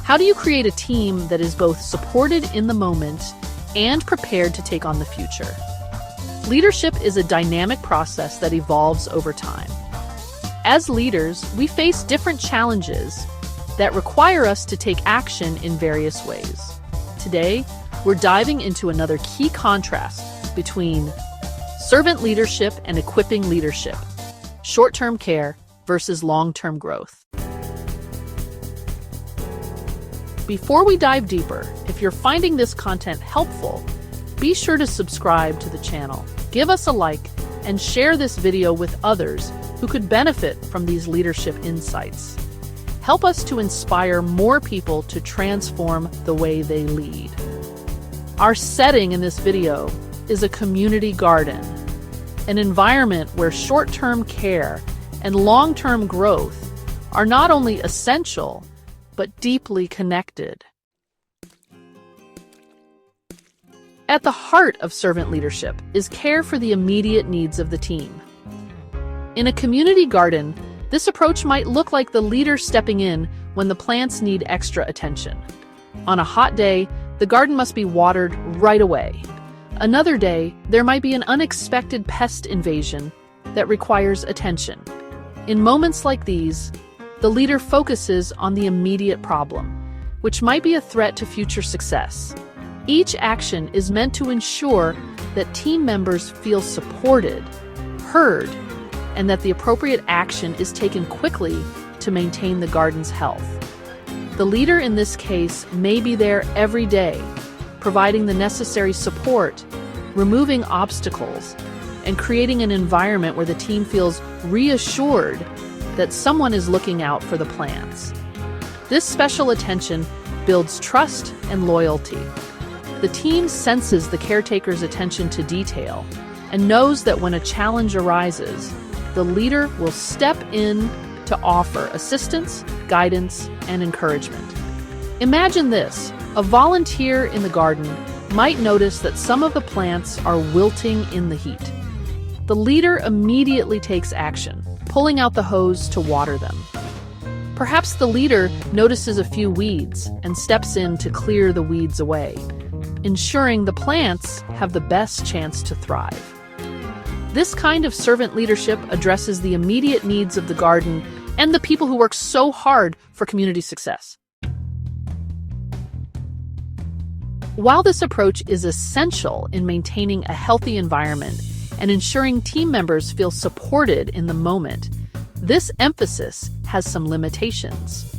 How do you create a team that is both supported in the moment and prepared to take on the future? Leadership is a dynamic process that evolves over time. As leaders, we face different challenges that require us to take action in various ways. Today, we're diving into another key contrast between servant leadership and equipping leadership, short-term care versus long-term growth. Before we dive deeper, if you're finding this content helpful, be sure to subscribe to the channel, give us a like, and share this video with others who could benefit from these leadership insights. Help us to inspire more people to transform the way they lead. Our setting in this video is a community garden, an environment where short-term care and long-term growth are not only essential, but deeply connected. At the heart of servant leadership is care for the immediate needs of the team. In a community garden, this approach might look like the leader stepping in when the plants need extra attention. On a hot day, the garden must be watered right away. Another day, there might be an unexpected pest invasion that requires attention. In moments like these, the leader focuses on the immediate problem, which might be a threat to future success. Each action is meant to ensure that team members feel supported, heard, and that the appropriate action is taken quickly to maintain the garden's health. The leader in this case may be there every day, providing the necessary support, removing obstacles, and creating an environment where the team feels reassured that someone is looking out for the plants. This special attention builds trust and loyalty. The team senses the caretaker's attention to detail and knows that when a challenge arises, the leader will step in to offer assistance, guidance, and encouragement. Imagine this: a volunteer in the garden might notice that some of the plants are wilting in the heat. The leader immediately takes action, pulling out the hose to water them. Perhaps the leader notices a few weeds and steps in to clear the weeds away, ensuring the plants have the best chance to thrive. This kind of servant leadership addresses the immediate needs of the garden and the people who work so hard for community success. While this approach is essential in maintaining a healthy environment and ensuring team members feel supported in the moment, this emphasis has some limitations.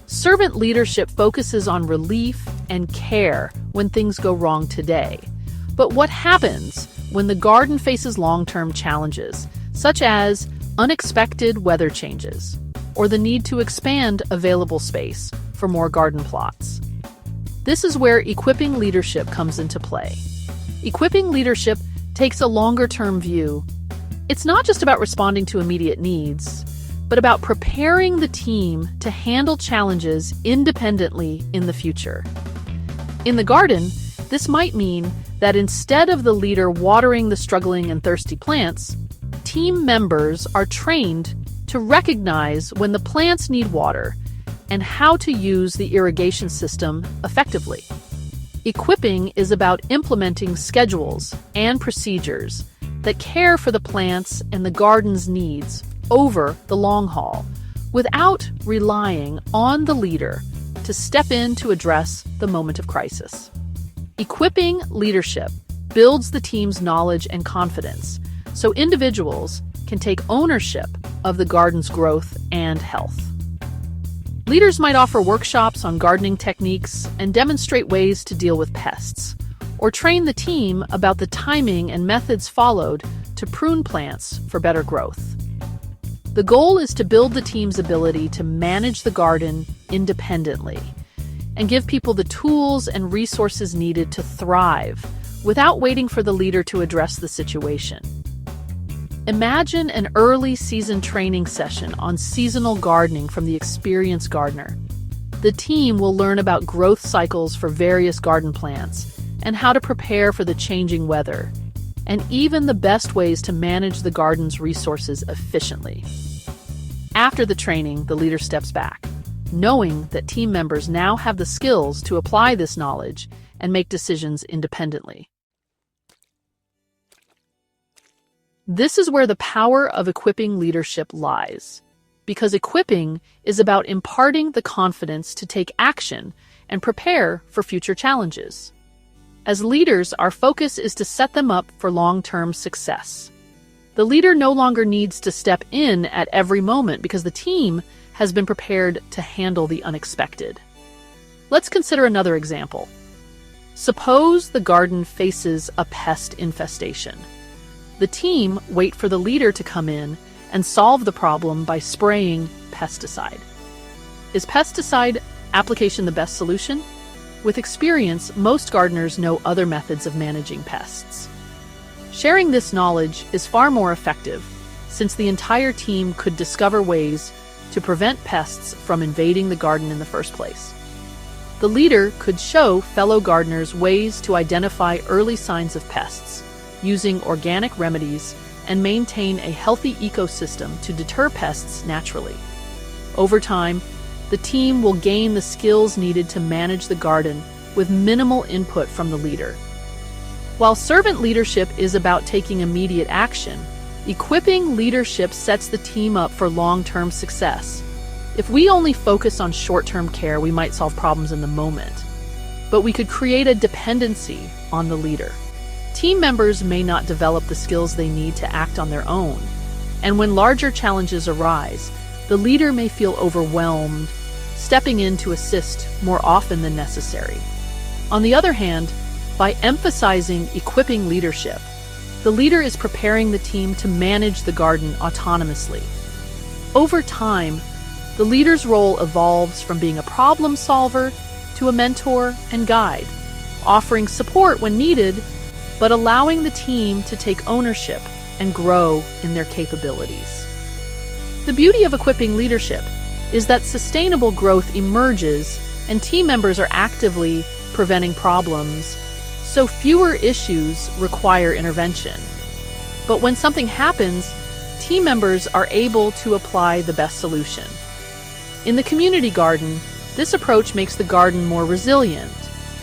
Servant leadership focuses on relief and care when things go wrong today. But what happens when the garden faces long-term challenges, such as unexpected weather changes, or the need to expand available space for more garden plots? This is where equipping leadership comes into play. Equipping leadership takes a longer-term view. It's not just about responding to immediate needs, but about preparing the team to handle challenges independently in the future. In the garden, this might mean that instead of the leader watering the struggling and thirsty plants, team members are trained to recognize when the plants need water and how to use the irrigation system effectively. Equipping is about implementing schedules and procedures that care for the plants and the garden's needs over the long haul, without relying on the leader to step in to address the moment of crisis. Equipping leadership builds the team's knowledge and confidence, so individuals can take ownership of the garden's growth and health. Leaders might offer workshops on gardening techniques and demonstrate ways to deal with pests, or train the team about the timing and methods followed to prune plants for better growth. The goal is to build the team's ability to manage the garden independently and give people the tools and resources needed to thrive without waiting for the leader to address the situation. Imagine an early season training session on seasonal gardening from the experienced gardener. The team will learn about growth cycles for various garden plants and how to prepare for the changing weather, and even the best ways to manage the garden's resources efficiently. After the training, the leader steps back, knowing that team members now have the skills to apply this knowledge and make decisions independently. This is where the power of equipping leadership lies, because equipping is about imparting the confidence to take action and prepare for future challenges. As leaders, our focus is to set them up for long-term success. The leader no longer needs to step in at every moment because the team has been prepared to handle the unexpected. Let's consider another example. Suppose the garden faces a pest infestation. The team wait for the leader to come in and solve the problem by spraying pesticide. Is pesticide application the best solution? With experience, most gardeners know other methods of managing pests. Sharing this knowledge is far more effective, since the entire team could discover ways to prevent pests from invading the garden in the first place. The leader could show fellow gardeners ways to identify early signs of pests, using organic remedies, and maintain a healthy ecosystem to deter pests naturally. Over time, the team will gain the skills needed to manage the garden with minimal input from the leader. While servant leadership is about taking immediate action, equipping leadership sets the team up for long-term success. If we only focus on short-term care, we might solve problems in the moment, but we could create a dependency on the leader. Team members may not develop the skills they need to act on their own, and when larger challenges arise, the leader may feel overwhelmed, stepping in to assist more often than necessary. On the other hand, by emphasizing equipping leadership, the leader is preparing the team to manage the garden autonomously. Over time, the leader's role evolves from being a problem solver to a mentor and guide, offering support when needed, but allowing the team to take ownership and grow in their capabilities. The beauty of equipping leadership is that sustainable growth emerges and team members are actively preventing problems, so fewer issues require intervention. But when something happens, team members are able to apply the best solution. In the community garden, this approach makes the garden more resilient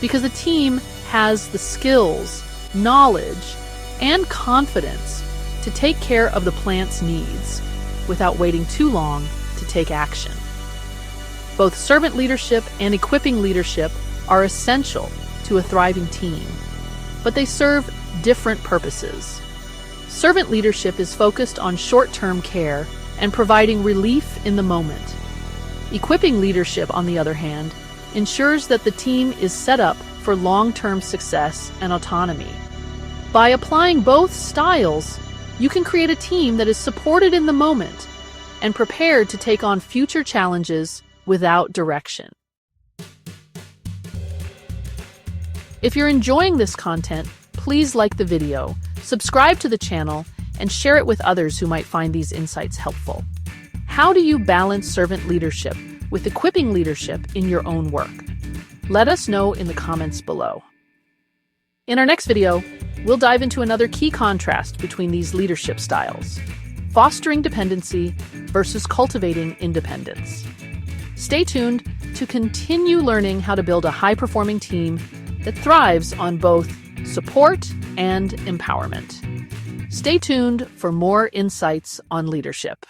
because the team has the skills, knowledge, and confidence to take care of the plant's needs without waiting too long to take action. Both servant leadership and equipping leadership are essential to a thriving team, but they serve different purposes. Servant leadership is focused on short-term care and providing relief in the moment. Equipping leadership, on the other hand, ensures that the team is set up for long-term success and autonomy. By applying both styles, you can create a team that is supported in the moment and prepared to take on future challenges without direction. If you're enjoying this content, please like the video, subscribe to the channel, and share it with others who might find these insights helpful. How do you balance servant leadership with equipping leadership in your own work? Let us know in the comments below. In our next video, we'll dive into another key contrast between these leadership styles: fostering dependency versus cultivating independence. Stay tuned to continue learning how to build a high-performing team that thrives on both support and empowerment. Stay tuned for more insights on leadership.